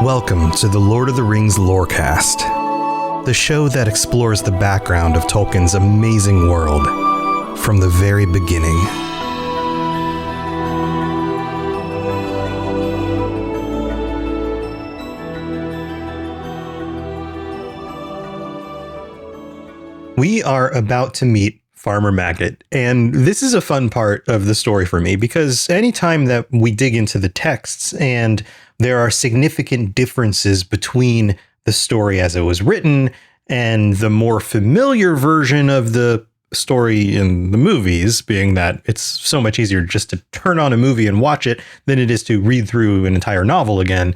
Welcome to the Lord of the Rings Lorecast, the show that explores the background of Tolkien's amazing world from the very beginning. We are about to meet Farmer Maggot, and this is a fun part of the story for me because anytime that we dig into the texts and there are significant differences between the story as it was written and the more familiar version of the story in the movies, being that it's so much easier just to turn on a movie and watch it than it is to read through an entire novel again,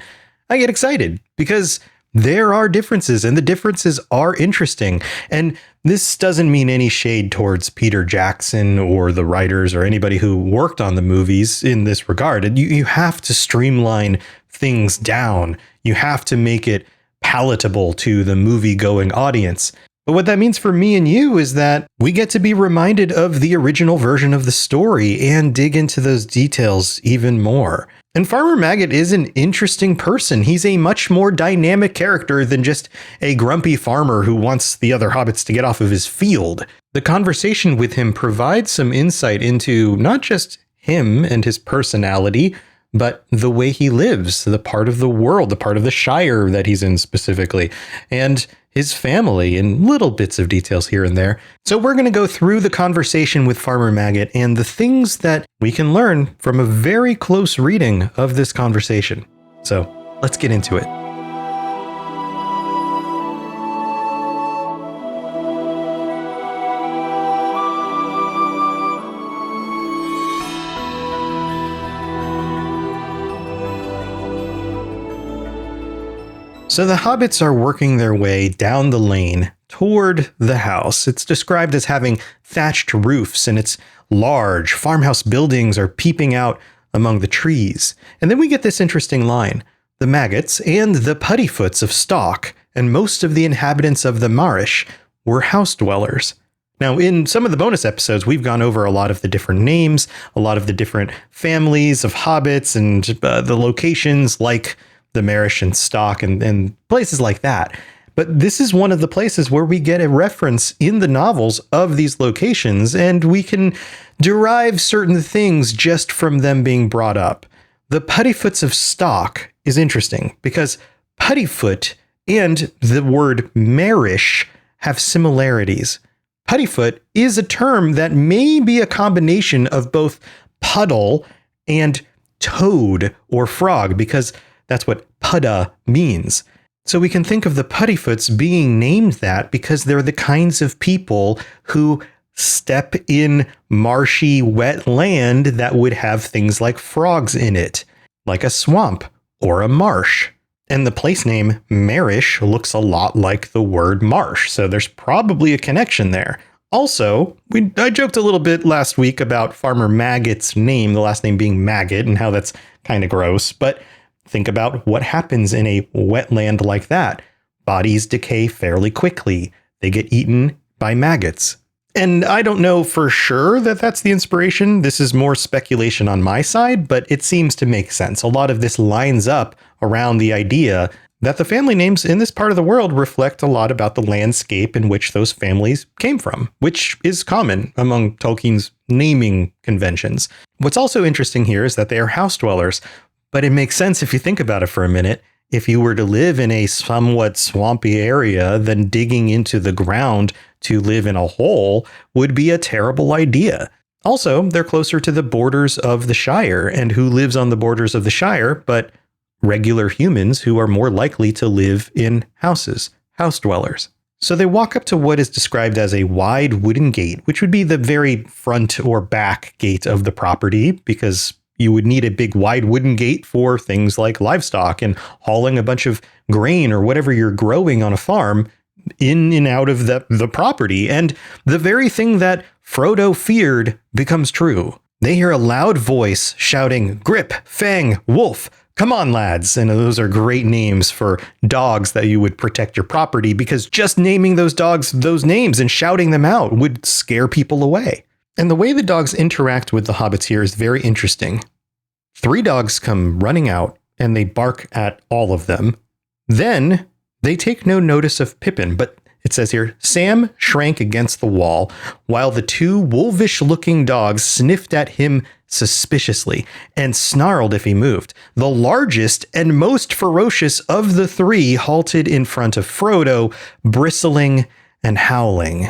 I get excited because there are differences and the differences are interesting. And this doesn't mean any shade towards Peter Jackson or the writers or anybody who worked on the movies in this regard. You have to streamline things down. You have to make it palatable to the movie-going audience. But what that means for me and you is that we get to be reminded of the original version of the story and dig into those details even more. And Farmer Maggot is an interesting person. He's a much more dynamic character than just a grumpy farmer who wants the other hobbits to get off of his field. The conversation with him provides some insight into not just him and his personality, but the way he lives, the part of the world, the part of the Shire that he's in specifically, and his family and little bits of details here and there. So we're going to go through the conversation with Farmer Maggot and the things that we can learn from a very close reading of this conversation. So let's get into it. So the hobbits are working their way down the lane toward the house. It's described as having thatched roofs and its large farmhouse buildings are peeping out among the trees. And then we get this interesting line. The maggots and the puttyfoots of Stock and most of the inhabitants of the Marish were house dwellers. Now, in some of the bonus episodes, we've gone over a lot of the different names, a lot of the different families of hobbits and the locations like the Marish and Stock and places like that. But this is one of the places where we get a reference in the novels of these locations, and we can derive certain things just from them being brought up. The puttyfoots of Stock is interesting because puttyfoot and the word Marish have similarities. Puttyfoot is a term that may be a combination of both puddle and toad or frog, because that's what pudda means. So we can think of the puttyfoots being named that because they're the kinds of people who step in marshy, wet land that would have things like frogs in it, like a swamp or a marsh. And the place name Marish looks a lot like the word marsh, so there's probably a connection there. Also, I joked a little bit last week about Farmer Maggot's name, the last name being Maggot, and how that's kind of gross, but think about what happens in a wetland like that. Bodies decay fairly quickly. They get eaten by maggots. And I don't know for sure that that's the inspiration. This is more speculation on my side, but it seems to make sense. A lot of this lines up around the idea that the family names in this part of the world reflect a lot about the landscape in which those families came from, which is common among Tolkien's naming conventions. What's also interesting here is that they are house dwellers. But it makes sense if you think about it for a minute. If you were to live in a somewhat swampy area, then digging into the ground to live in a hole would be a terrible idea. Also, they're closer to the borders of the Shire, and who lives on the borders of the Shire but regular humans who are more likely to live in houses, house dwellers. So they walk up to what is described as a wide wooden gate, which would be the very front or back gate of the property, because you would need a big wide wooden gate for things like livestock and hauling a bunch of grain or whatever you're growing on a farm in and out of the property. And the very thing that Frodo feared becomes true. They hear a loud voice shouting, "Grip, Fang, Wolf, come on, lads." And those are great names for dogs that you would protect your property, because just naming those dogs those names and shouting them out would scare people away. And the way the dogs interact with the hobbits here is very interesting. 3 dogs come running out and they bark at all of them. Then they take no notice of Pippin, but it says here, Sam shrank against the wall while the two wolfish-looking dogs sniffed at him suspiciously and snarled if he moved. The largest and most ferocious of the three halted in front of Frodo, bristling and howling.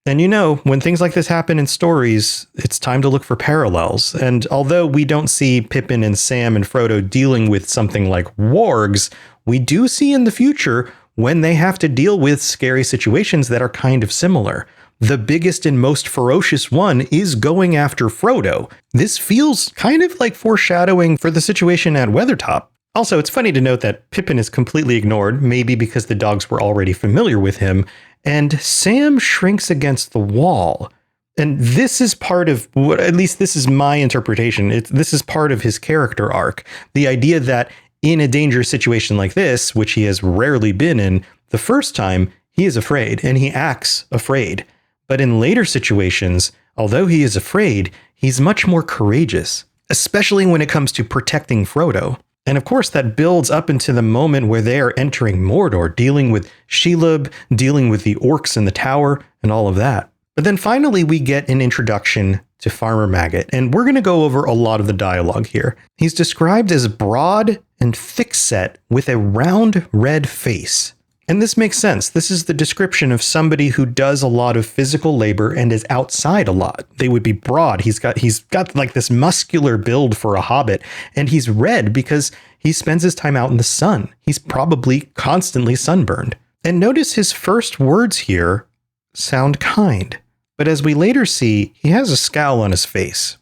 And you know, when things like this happen in stories, it's time to look for parallels. And although we don't see Pippin and Sam and Frodo dealing with something like wargs, we do see in the future when they have to deal with scary situations that are kind of similar. The biggest and most ferocious one is going after Frodo. This feels kind of like foreshadowing for the situation at Weathertop. Also, it's funny to note that Pippin is completely ignored, maybe because the dogs were already familiar with him, and Sam shrinks against the wall. And this is part of what, at least this is my interpretation, this is part of his character arc. The idea that in a dangerous situation like this, which he has rarely been in, the first time he is afraid and he acts afraid. But in later situations, although he is afraid, he's much more courageous, especially when it comes to protecting Frodo. And of course, that builds up into the moment where they are entering Mordor, dealing with Shelob, dealing with the orcs in the tower, and all of that. But then finally, we get an introduction to Farmer Maggot, and we're going to go over a lot of the dialogue here. He's described as broad and thick-set with a round red face. And this makes sense. This is the description of somebody who does a lot of physical labor and is outside a lot. They would be broad. He's got like this muscular build for a hobbit, and he's red because he spends his time out in the sun. He's probably constantly sunburned. And notice his first words here sound kind. But as we later see, he has a scowl on his face.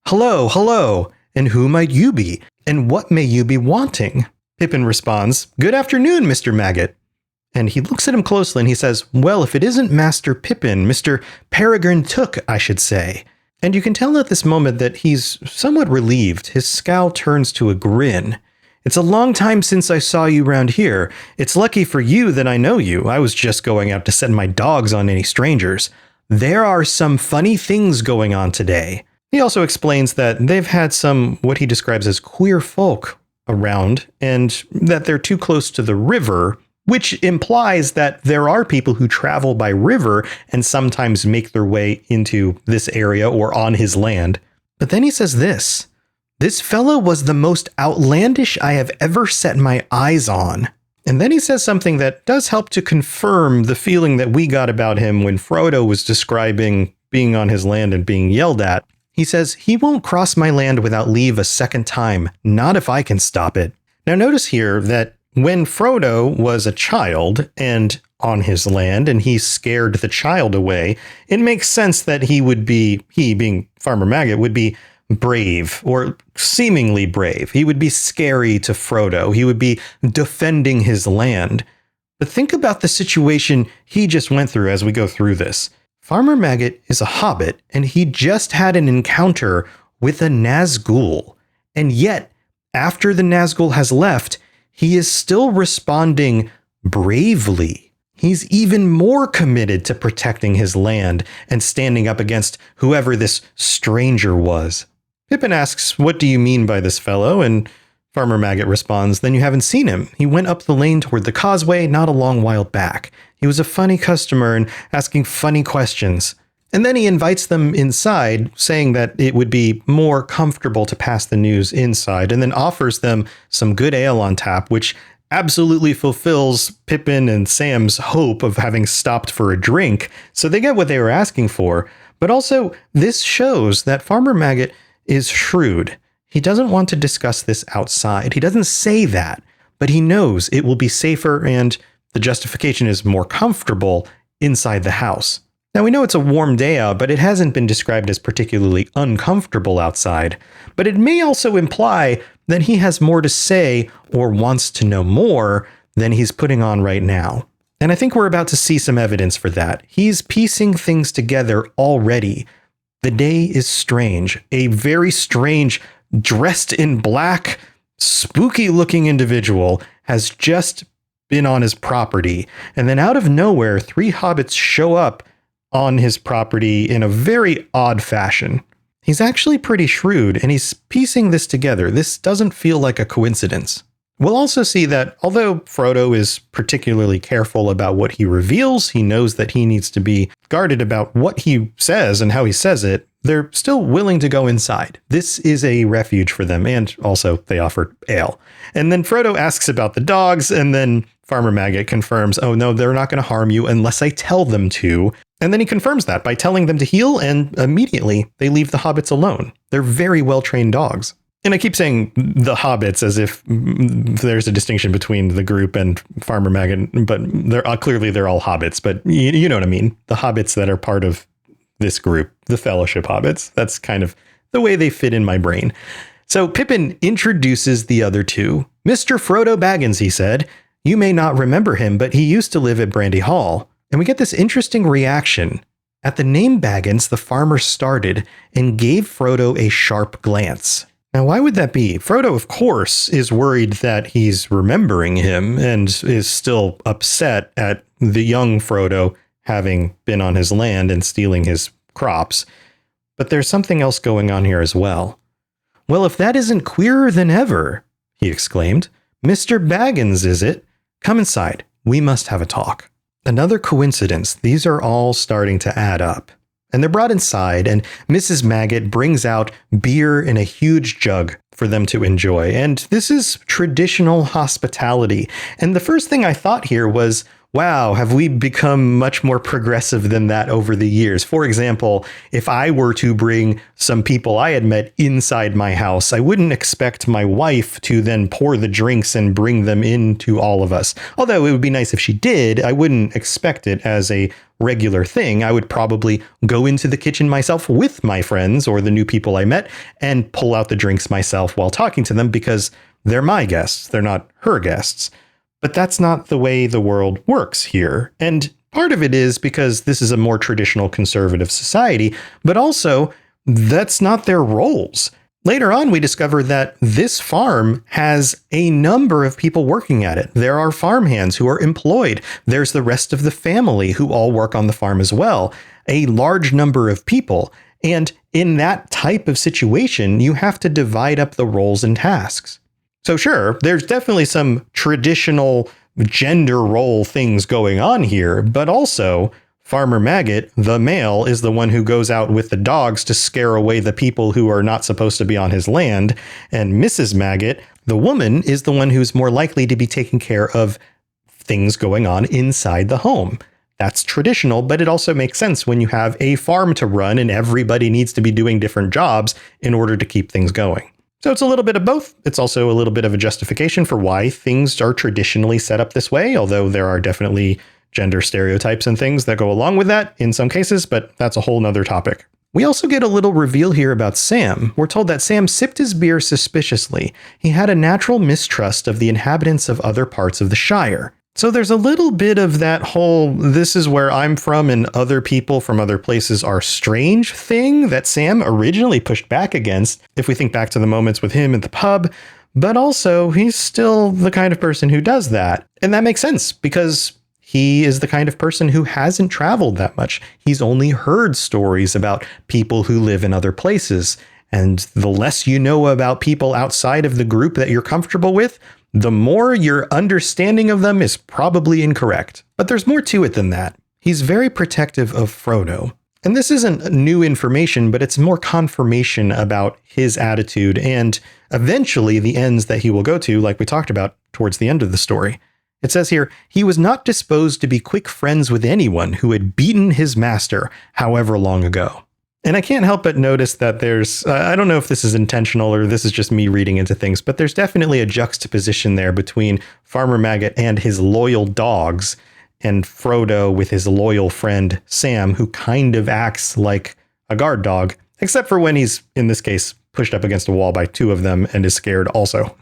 Hello, hello, and who might you be? And what may you be wanting? Pippin responds, Good afternoon, Mr. Maggot. And he looks at him closely and he says, Well, if it isn't Master Pippin, Mr. Peregrine Took, I should say. And you can tell at this moment that he's somewhat relieved. His scowl turns to a grin. It's a long time since I saw you round here. It's lucky for you that I know you. I was just going out to send my dogs on any strangers. There are some funny things going on today. He also explains that they've had some, what he describes as queer folk around, and that they're too close to the river, which implies that there are people who travel by river and sometimes make their way into this area or on his land. But then he says this fellow was the most outlandish I have ever set my eyes on. And then he says something that does help to confirm the feeling that we got about him when Frodo was describing being on his land and being yelled at. He says, He won't cross my land without leave a second time, not if I can stop it. Now notice here that when Frodo was a child and on his land and he scared the child away, it makes sense that he being Farmer Maggot, would be brave or seemingly brave. He would be scary to Frodo. He would be defending his land. But think about the situation he just went through as we go through this. Farmer Maggot is a hobbit and he just had an encounter with a Nazgul. And yet, after the Nazgul has left, he is still responding bravely. He's even more committed to protecting his land and standing up against whoever this stranger was. Pippin asks, What do you mean by this fellow? And Farmer Maggot responds, Then you haven't seen him. He went up the lane toward the causeway not a long while back. He was a funny customer and asking funny questions. And then he invites them inside, saying that it would be more comfortable to pass the news inside, and then offers them some good ale on tap, which absolutely fulfills Pippin and Sam's hope of having stopped for a drink. So they get what they were asking for. But also, this shows that Farmer Maggot is shrewd. He doesn't want to discuss this outside. He doesn't say that, but he knows it will be safer and the justification is more comfortable inside the house. Now, we know it's a warm day out, but it hasn't been described as particularly uncomfortable outside. But it may also imply that he has more to say or wants to know more than he's putting on right now. And I think we're about to see some evidence for that. He's piecing things together already. The day is strange. A very strange, dressed in black, spooky-looking individual has just been on his property. And then out of nowhere, 3 hobbits show up on his property in a very odd fashion. He's actually pretty shrewd, and he's piecing this together. This doesn't feel like a coincidence. We'll also see that although Frodo is particularly careful about what he reveals, he knows that he needs to be guarded about what he says and how he says it, they're still willing to go inside. This is a refuge for them, and also they offered ale. And then Frodo asks about the dogs, and then Farmer Maggot confirms, oh no, they're not going to harm you unless I tell them to. And then he confirms that by telling them to heal, and immediately they leave the hobbits alone. They're very well-trained dogs. And I keep saying the hobbits as if there's a distinction between the group and Farmer Maggot, but clearly they're all hobbits, but you know what I mean? The hobbits that are part of this group, the Fellowship hobbits. That's kind of the way they fit in my brain. So Pippin introduces the other two. Mr. Frodo Baggins, he said. You may not remember him, but he used to live at Brandy Hall. And we get this interesting reaction. At the name Baggins, the farmer started and gave Frodo a sharp glance. Now, why would that be? Frodo, of course, is worried that he's remembering him and is still upset at the young Frodo having been on his land and stealing his crops. But there's something else going on here as well. Well, if that isn't queerer than ever, he exclaimed. Mr. Baggins, is it? Come inside. We must have a talk. Another coincidence. These are all starting to add up. And they're brought inside, and Mrs. Maggot brings out beer in a huge jug for them to enjoy. And this is traditional hospitality. And the first thing I thought here was, wow, have we become much more progressive than that over the years? For example, if I were to bring some people I had met inside my house, I wouldn't expect my wife to then pour the drinks and bring them in to all of us. Although it would be nice if she did, I wouldn't expect it as a regular thing. I would probably go into the kitchen myself with my friends or the new people I met and pull out the drinks myself while talking to them because they're my guests. They're not her guests. But that's not the way the world works here. And part of it is because this is a more traditional conservative society, but also that's not their roles. Later on, we discover that this farm has a number of people working at it. There are farmhands who are employed. There's the rest of the family who all work on the farm as well. A large number of people. And in that type of situation, you have to divide up the roles and tasks. So sure, there's definitely some traditional gender role things going on here, but also Farmer Maggot, the male, is the one who goes out with the dogs to scare away the people who are not supposed to be on his land. And Mrs. Maggot, the woman, is the one who's more likely to be taking care of things going on inside the home. That's traditional, but it also makes sense when you have a farm to run and everybody needs to be doing different jobs in order to keep things going. So it's a little bit of both. It's also a little bit of a justification for why things are traditionally set up this way, although there are definitely gender stereotypes and things that go along with that in some cases, but that's a whole nother topic. We also get a little reveal here about Sam. We're told that Sam sipped his beer suspiciously. He had a natural mistrust of the inhabitants of other parts of the Shire. So there's a little bit of that whole, this is where I'm from and other people from other places are strange thing that Sam originally pushed back against, if we think back to the moments with him at the pub, but also he's still the kind of person who does that. And that makes sense because he is the kind of person who hasn't traveled that much. He's only heard stories about people who live in other places. And the less you know about people outside of the group that you're comfortable with, the more your understanding of them is probably incorrect. But there's more to it than that. He's very protective of Frodo. And this isn't new information, but it's more confirmation about his attitude and eventually the ends that he will go to, like we talked about towards the end of the story. It says here, he was not disposed to be quick friends with anyone who had beaten his master, however long ago. And I can't help but notice that there's, I don't know if this is intentional or this is just me reading into things, but there's definitely a juxtaposition there between Farmer Maggot and his loyal dogs and Frodo with his loyal friend Sam, who kind of acts like a guard dog, except for when he's, in this case, pushed up against a wall by two of them and is scared also.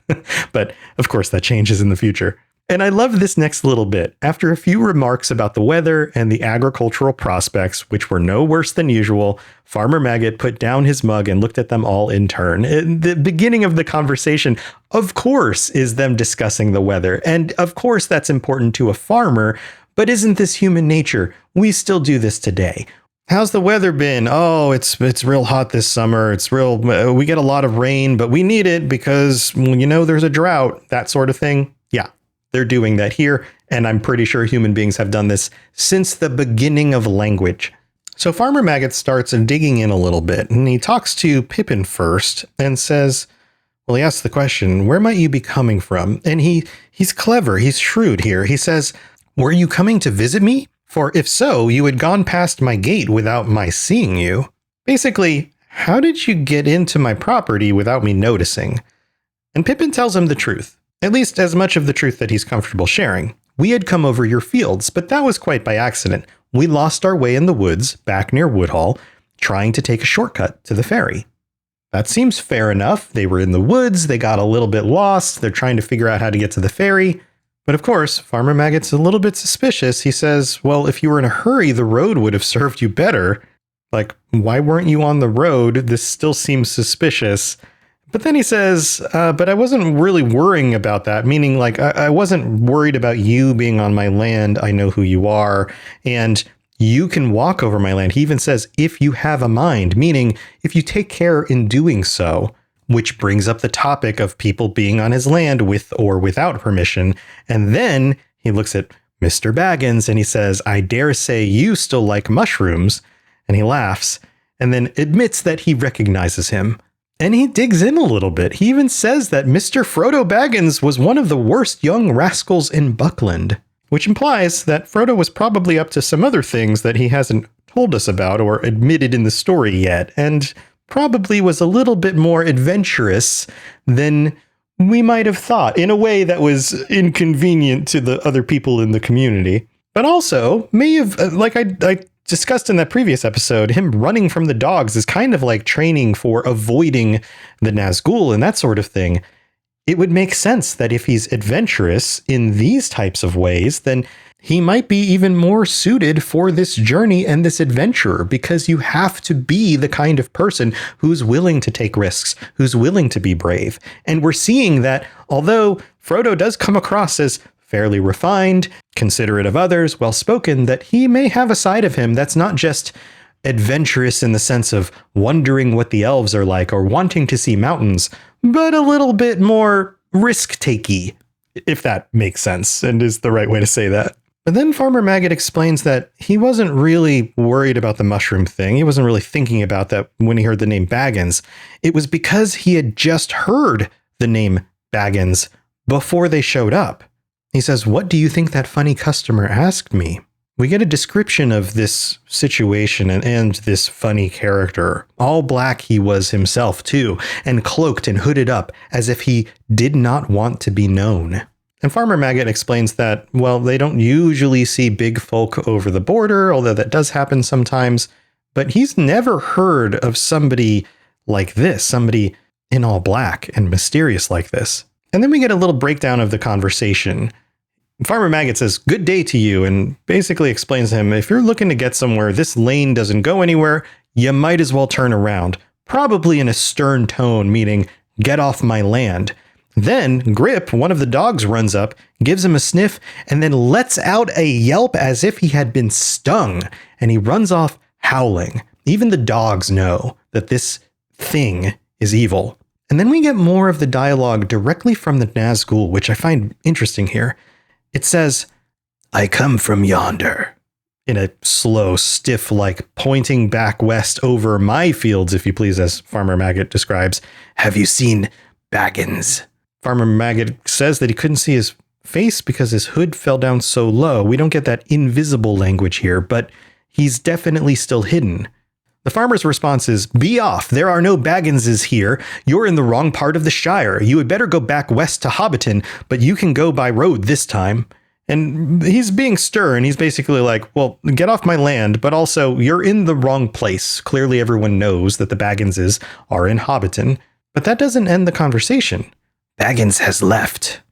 But of course that changes in the future. And I love this next little bit. After a few remarks about the weather and the agricultural prospects, which were no worse than usual, Farmer Maggot put down his mug and looked at them all in turn. And the beginning of the conversation, of course, is them discussing the weather. And of course, that's important to a farmer. But isn't this human nature? We still do this today. How's the weather been? Oh, it's real hot this summer. We get a lot of rain, but we need it because, there's a drought, that sort of thing. Yeah, they're doing that here. And I'm pretty sure human beings have done this since the beginning of language. So Farmer Maggot starts digging in a little bit, and he talks to Pippin first and says, well, he asks the question, where might you be coming from? And he's clever. He's shrewd here. He says, were you coming to visit me? For if so, you had gone past my gate without my seeing you. Basically, how did you get into my property without me noticing? And Pippin tells him the truth, at least as much of the truth that he's comfortable sharing. We had come over your fields, but that was quite by accident. We lost our way in the woods, back near Woodhall, trying to take a shortcut to the ferry. That seems fair enough. They were in the woods, they got a little bit lost, they're trying to figure out how to get to the ferry. But of course, Farmer Maggot's a little bit suspicious. He says, well, if you were in a hurry, the road would have served you better. Like, why weren't you on the road? This still seems suspicious. But then he says, but I wasn't really worrying about that, meaning like I wasn't worried about you being on my land. I know who you are, and you can walk over my land. He even says, if you have a mind, meaning if you take care in doing so, which brings up the topic of people being on his land with or without permission. And then he looks at Mr. Baggins and he says, I dare say you still like mushrooms. And he laughs and then admits that he recognizes him. And he digs in a little bit. He even says that Mr. Frodo Baggins was one of the worst young rascals in Buckland, which implies that Frodo was probably up to some other things that he hasn't told us about or admitted in the story yet, and probably was a little bit more adventurous than we might have thought, in a way that was inconvenient to the other people in the community. But also may have, like I discussed in that previous episode, him running from the dogs is kind of like training for avoiding the Nazgul and that sort of thing. It would make sense that if he's adventurous in these types of ways, then he might be even more suited for this journey and this adventure, because you have to be the kind of person who's willing to take risks, who's willing to be brave. And we're seeing that although Frodo does come across as fairly refined, considerate of others, well-spoken, that he may have a side of him that's not just adventurous in the sense of wondering what the elves are like or wanting to see mountains, but a little bit more risk-takey, if that makes sense and is the right way to say that. But then Farmer Maggot explains that he wasn't really worried about the mushroom thing. He wasn't really thinking about that when he heard the name Baggins. It was because he had just heard the name Baggins before they showed up. He says, what do you think that funny customer asked me? We get a description of this situation and this funny character. All black he was himself too, and cloaked and hooded up as if he did not want to be known. And Farmer Maggot explains that, well, they don't usually see big folk over the border, although that does happen sometimes, but he's never heard of somebody like this, somebody in all black and mysterious like this. And then we get a little breakdown of the conversation. Farmer Maggot says, good day to you, and basically explains to him, if you're looking to get somewhere, this lane doesn't go anywhere, you might as well turn around. Probably in a stern tone, meaning, get off my land. Then Grip, one of the dogs, runs up, gives him a sniff, and then lets out a yelp as if he had been stung, and he runs off howling. Even the dogs know that this thing is evil. And then we get more of the dialogue directly from the Nazgul, which I find interesting here. It says, I come from yonder, in a slow, stiff, like pointing back west over my fields, if you please, as Farmer Maggot describes. Have you seen Baggins? Farmer Maggot says that he couldn't see his face because his hood fell down so low. We don't get that invisible language here, but he's definitely still hidden. The farmer's response is, be off. There are no Bagginses here. You're in the wrong part of the Shire. You had better go back west to Hobbiton, but you can go by road this time. And he's being stern. He's basically like, well, get off my land, but also you're in the wrong place. Clearly everyone knows that the Bagginses are in Hobbiton, but that doesn't end the conversation. Baggins has left,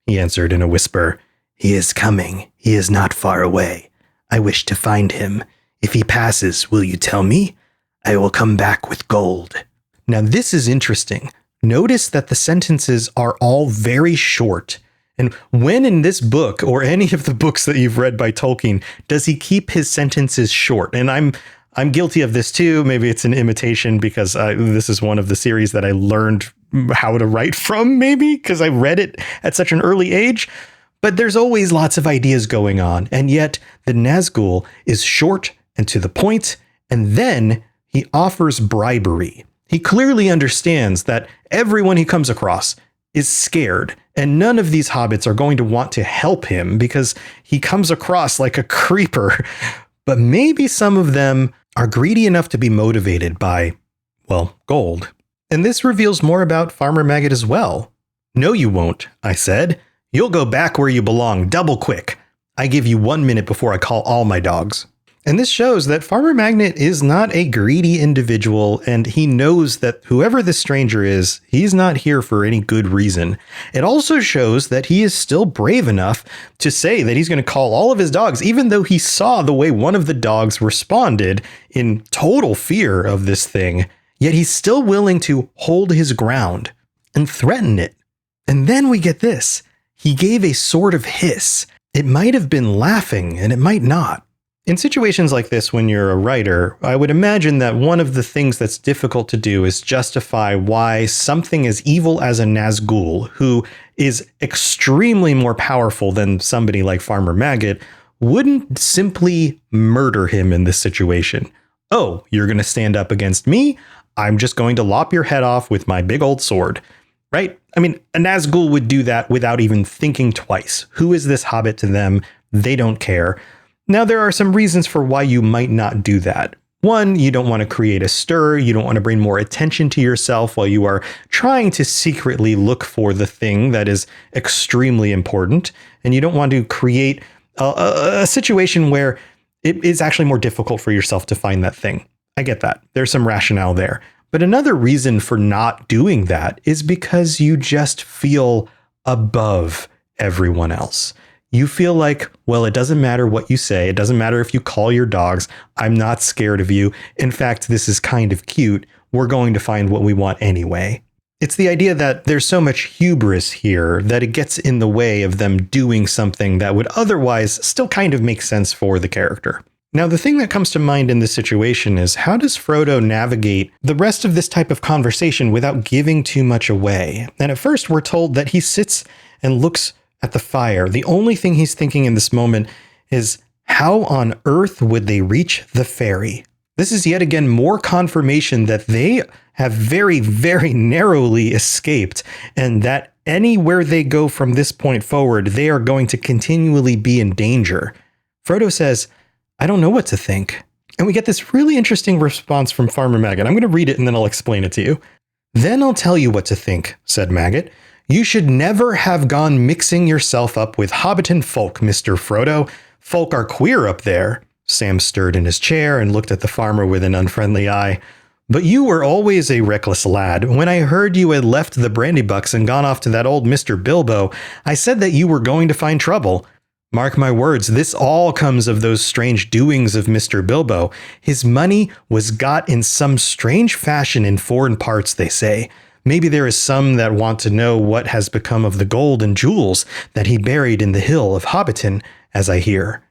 he answered in a whisper. He is coming. He is not far away. I wish to find him. If he passes, will you tell me? I will come back with gold. Now this is interesting. Notice that the sentences are all very short. And when in this book, or any of the books that you've read by Tolkien, does he keep his sentences short? And I'm I'm guilty of this too. Maybe it's an imitation because this is one of the series that I learned how to write from, maybe because I read it at such an early age. But there's always lots of ideas going on. And yet the Nazgul is short and to the point. And then he offers bribery. He clearly understands that everyone he comes across is scared, and none of these hobbits are going to want to help him because he comes across like a creeper. But maybe some of them are greedy enough to be motivated by, well, gold. And this reveals more about Farmer Maggot as well. No, you won't, I said. You'll go back where you belong, double quick. I give you 1 minute before I call all my dogs. And this shows that Farmer Maggot is not a greedy individual, and he knows that whoever this stranger is, he's not here for any good reason. It also shows that he is still brave enough to say that he's going to call all of his dogs, even though he saw the way one of the dogs responded in total fear of this thing. Yet he's still willing to hold his ground and threaten it. And then we get this. He gave a sort of hiss. It might have been laughing, and it might not. In situations like this, when you're a writer, I would imagine that one of the things that's difficult to do is justify why something as evil as a Nazgul, who is extremely more powerful than somebody like Farmer Maggot, wouldn't simply murder him in this situation. Oh, you're going to stand up against me? I'm just going to lop your head off with my big old sword. Right? I mean, a Nazgul would do that without even thinking twice. Who is this hobbit to them? They don't care. Now, there are some reasons for why you might not do that. One, you don't want to create a stir. You don't want to bring more attention to yourself while you are trying to secretly look for the thing that is extremely important. And you don't want to create a situation where it is actually more difficult for yourself to find that thing. I get that. There's some rationale there. But another reason for not doing that is because you just feel above everyone else. You feel like, well, it doesn't matter what you say. It doesn't matter if you call your dogs. I'm not scared of you. In fact, this is kind of cute. We're going to find what we want anyway. It's the idea that there's so much hubris here that it gets in the way of them doing something that would otherwise still kind of make sense for the character. Now, the thing that comes to mind in this situation is, how does Frodo navigate the rest of this type of conversation without giving too much away? And at first, we're told that he sits and looks at the fire. The only thing he's thinking in this moment is, how on earth would they reach the ferry? This is yet again more confirmation that they have very, very narrowly escaped, and that anywhere they go from this point forward, they are going to continually be in danger. Frodo says, I don't know what to think. And we get this really interesting response from Farmer Maggot. I'm going to read it and then I'll explain it to you. Then I'll tell you what to think, said Maggot. You should never have gone mixing yourself up with Hobbiton folk, Mr. Frodo. Folk are queer up there. Sam stirred in his chair and looked at the farmer with an unfriendly eye. But you were always a reckless lad. When I heard you had left the Brandybucks and gone off to that old Mr. Bilbo, I said that you were going to find trouble. Mark my words, this all comes of those strange doings of Mr. Bilbo. His money was got in some strange fashion in foreign parts, they say. Maybe there is some that want to know what has become of the gold and jewels that he buried in the hill of Hobbiton, as I hear.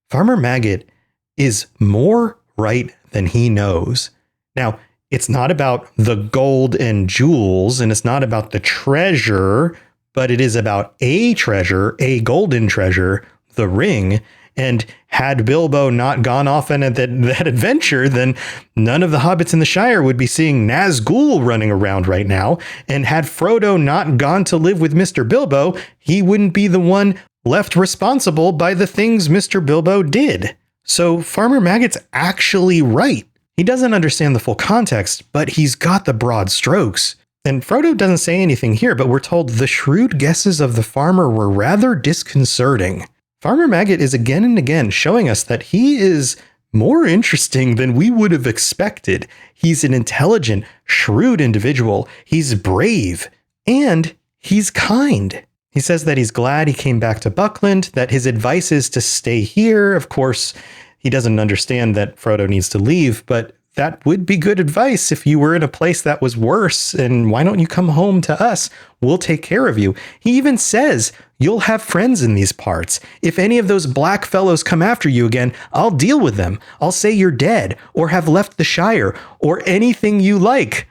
Farmer Maggot is more right than he knows. Now, it's not about the gold and jewels, and it's not about the treasure, but it is about a treasure, a golden treasure, the ring. And had Bilbo not gone off on that adventure, then none of the hobbits in the Shire would be seeing Nazgul running around right now. And had Frodo not gone to live with Mr. Bilbo, he wouldn't be the one left responsible by the things Mr. Bilbo did. So Farmer Maggot's actually right. He doesn't understand the full context, but he's got the broad strokes. And Frodo doesn't say anything here, but we're told the shrewd guesses of the farmer were rather disconcerting. Farmer Maggot is again and again showing us that he is more interesting than we would have expected. He's an intelligent, shrewd individual. He's brave, and he's kind. He says that he's glad he came back to Buckland, that his advice is to stay here. Of course, he doesn't understand that Frodo needs to leave, but that would be good advice if you were in a place that was worse. And why don't you come home to us? We'll take care of you. He even says, you'll have friends in these parts. If any of those black fellows come after you again, I'll deal with them. I'll say you're dead or have left the Shire or anything you like.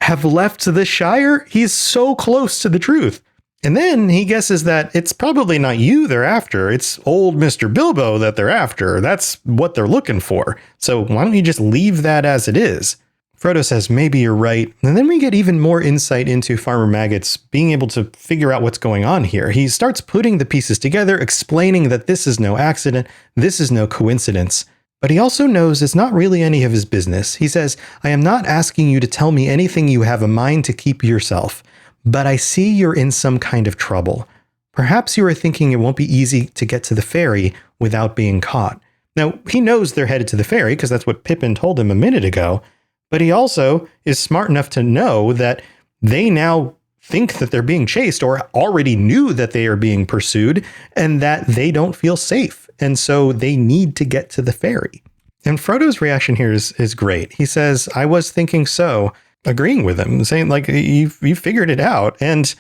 Have left the Shire? He's so close to the truth. And then he guesses that it's probably not you they're after. It's old Mr. Bilbo that they're after. That's what they're looking for. So why don't you just leave that as it is? Frodo says, maybe you're right. And then we get even more insight into Farmer Maggot's being able to figure out what's going on here. He starts putting the pieces together, explaining that this is no accident. This is no coincidence. But he also knows it's not really any of his business. He says, I am not asking you to tell me anything you have a mind to keep yourself. But I see you're in some kind of trouble. Perhaps you are thinking it won't be easy to get to the ferry without being caught. Now, he knows they're headed to the ferry because that's what Pippin told him a minute ago. But he also is smart enough to know that they now think that they're being chased or already knew that they are being pursued and that they don't feel safe. And so they need to get to the ferry. And Frodo's reaction here is great. He says, I was thinking so. Agreeing with him, saying like, you figured it out. And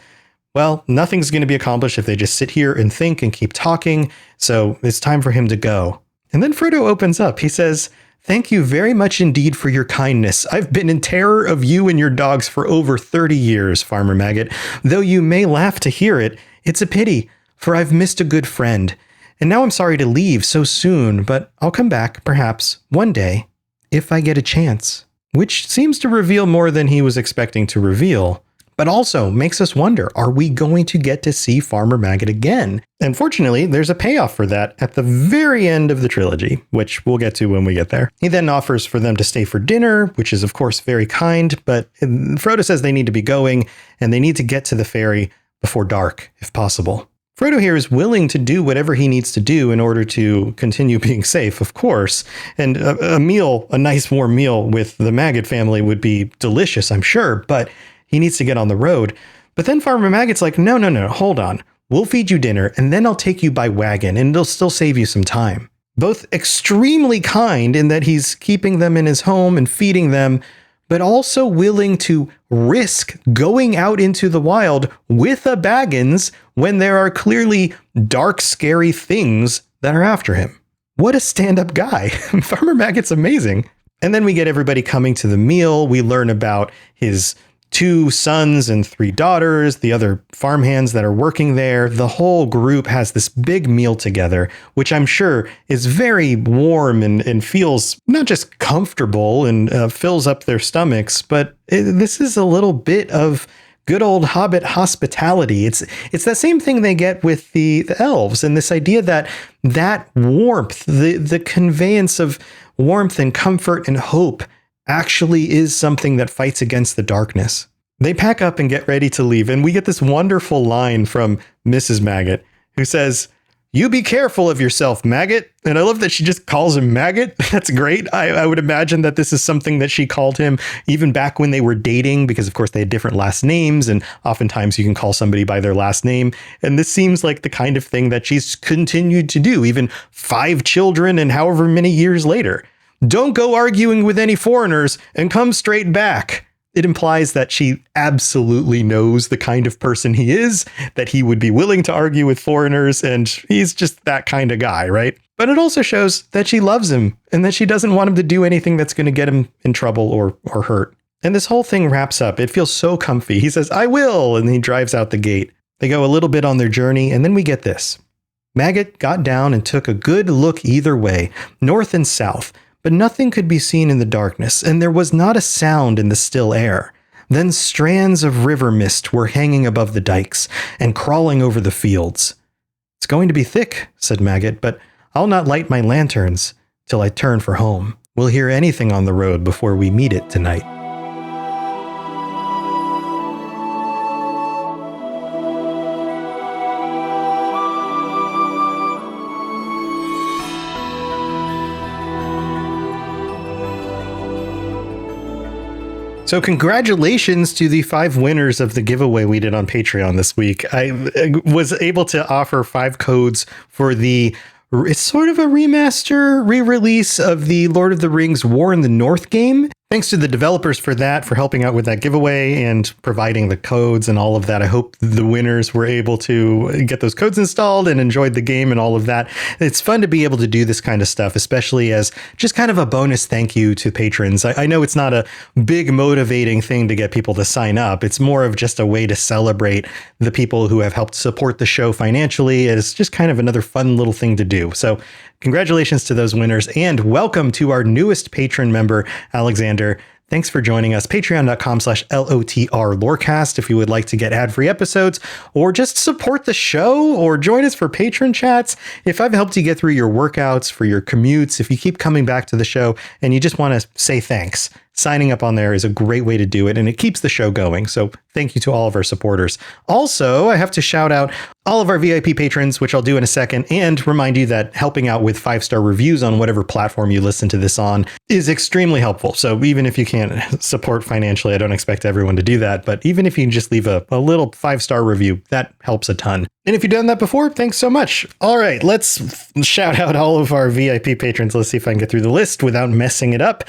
well, nothing's going to be accomplished if they just sit here and think and keep talking. So it's time for him to go. And then Frodo opens up. He says, thank you very much indeed for your kindness. I've been in terror of you and your dogs for over 30 years, Farmer Maggot. Though you may laugh to hear it, it's a pity, for I've missed a good friend. And now I'm sorry to leave so soon, but I'll come back, perhaps, one day, if I get a chance. Which seems to reveal more than he was expecting to reveal, but also makes us wonder, are we going to get to see Farmer Maggot again? And fortunately, there's a payoff for that at the very end of the trilogy, which we'll get to when we get there. He then offers for them to stay for dinner, which is of course very kind, but Frodo says they need to be going and they need to get to the ferry before dark, if possible. Frodo here is willing to do whatever he needs to do in order to continue being safe, of course. And a nice warm meal with the Maggot family would be delicious, I'm sure, but he needs to get on the road. But then Farmer Maggot's like, no, hold on. We'll feed you dinner and then I'll take you by wagon and it'll still save you some time. Both extremely kind in that he's keeping them in his home and feeding them, but also willing to risk going out into the wild with a Baggins when there are clearly dark, scary things that are after him. What a stand-up guy. Farmer Maggot's amazing. And then we get everybody coming to the meal. We learn about his 2 sons and 3 daughters, the other farmhands that are working there. The whole group has this big meal together, which I'm sure is very warm and feels not just comfortable and fills up their stomachs, but this is a little bit of good old Hobbit hospitality. It's that same thing they get with the elves, and this idea that warmth, the conveyance of warmth and comfort and hope actually is something that fights against the darkness. They pack up and get ready to leave, and we get this wonderful line from Mrs. Maggot, who says, you be careful of yourself, Maggot. And I love that she just calls him Maggot. That's great. I would imagine that this is something that she called him even back when they were dating, because of course they had different last names, and oftentimes you can call somebody by their last name. And this seems like the kind of thing that she's continued to do, even 5 children and however many years later. Don't go arguing with any foreigners and come straight back. It implies that she absolutely knows the kind of person he is, that he would be willing to argue with foreigners, and he's just that kind of guy, right? But it also shows that she loves him and that she doesn't want him to do anything that's going to get him in trouble or hurt. And this whole thing wraps up. It feels so comfy. He says, I will, and he drives out the gate. They go a little bit on their journey, and then we get this. Maggot got down and took a good look either way, north and south. But nothing could be seen in the darkness, and there was not a sound in the still air. Then strands of river mist were hanging above the dikes and crawling over the fields. It's going to be thick, said Maggot, but I'll not light my lanterns till I turn for home. We'll hear anything on the road before we meet it tonight. So congratulations to the 5 winners of the giveaway we did on Patreon this week. I was able to offer 5 codes for the It's sort of a remaster, re-release of the Lord of the Rings War in the North game. Thanks to the developers for that, for helping out with that giveaway and providing the codes and all of that. I hope the winners were able to get those codes installed and enjoyed the game and all of that. It's fun to be able to do this kind of stuff, especially as just kind of a bonus thank you to patrons. I know it's not a big motivating thing to get people to sign up. It's more of just a way to celebrate the people who have helped support the show financially. It's just kind of another fun little thing to do. So congratulations to those winners, and welcome to our newest patron member, Alexander. Thanks for joining us. Patreon.com/LOTR Lorecast if you would like to get ad-free episodes or just support the show or join us for patron chats. If I've helped you get through your workouts, for your commutes, if you keep coming back to the show and you just want to say thanks, signing up on there is a great way to do it, and it keeps the show going. So thank you to all of our supporters. Also, I have to shout out all of our VIP patrons, which I'll do in a second, and remind you that helping out with 5-star reviews on whatever platform you listen to this on is extremely helpful. So even if you can't support financially, I don't expect everyone to do that, but even if you can just leave a little 5-star review, that helps a ton. And if you've done that before, thanks so much. All right, let's shout out all of our VIP patrons. Let's see if I can get through the list without messing it up.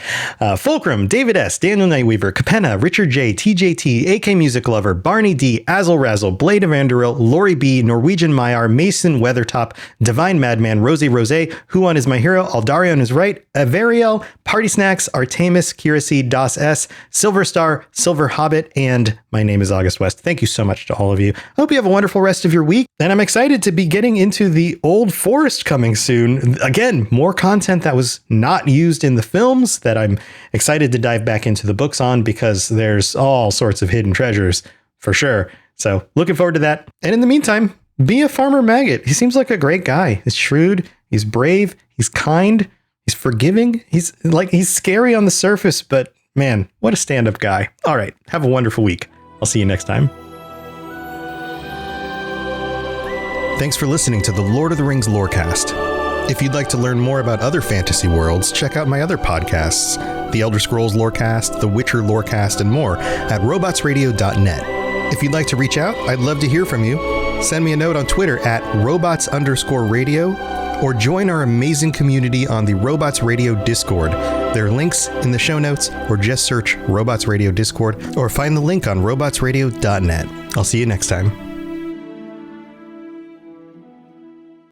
Fulcrum, David S., Daniel Nightweaver, Capenna, Richard J., TJT, AK Music Lover, Barney D., Azzle Razzle, Blade of Anduril, Lori B., Norwegian Myar, Mason Weathertop, Divine Madman, Rosie Rose, Huon is my hero, Aldarion is right, Averiel, Party Snacks, Artemis, Kirasi, Das S., Silver Star, Silver Hobbit, and my name is August West. Thank you so much to all of you. I hope you have a wonderful rest of your week, and I'm excited to be getting into the Old Forest coming soon. Again, more content that was not used in the films that I'm excited to dive back into the books on, because there's all sorts of hidden treasures for sure. So looking forward to that. And in the meantime, be a Farmer Maggot. He seems like a great guy. He's shrewd, he's brave, he's kind, he's forgiving. He's scary on the surface, but man, what a stand-up guy. All right, have a wonderful week. I'll see you next time. Thanks for listening to the Lord of the Rings Lorecast. If you'd like to learn more about other fantasy worlds, check out my other podcasts, The Elder Scrolls Lorecast, The Witcher Lorecast, and more at robotsradio.net. If you'd like to reach out, I'd love to hear from you. Send me a note on Twitter at robots_radio, or join our amazing community on the Robots Radio Discord. There are links in the show notes, or just search Robots Radio Discord, or find the link on robotsradio.net. I'll see you next time.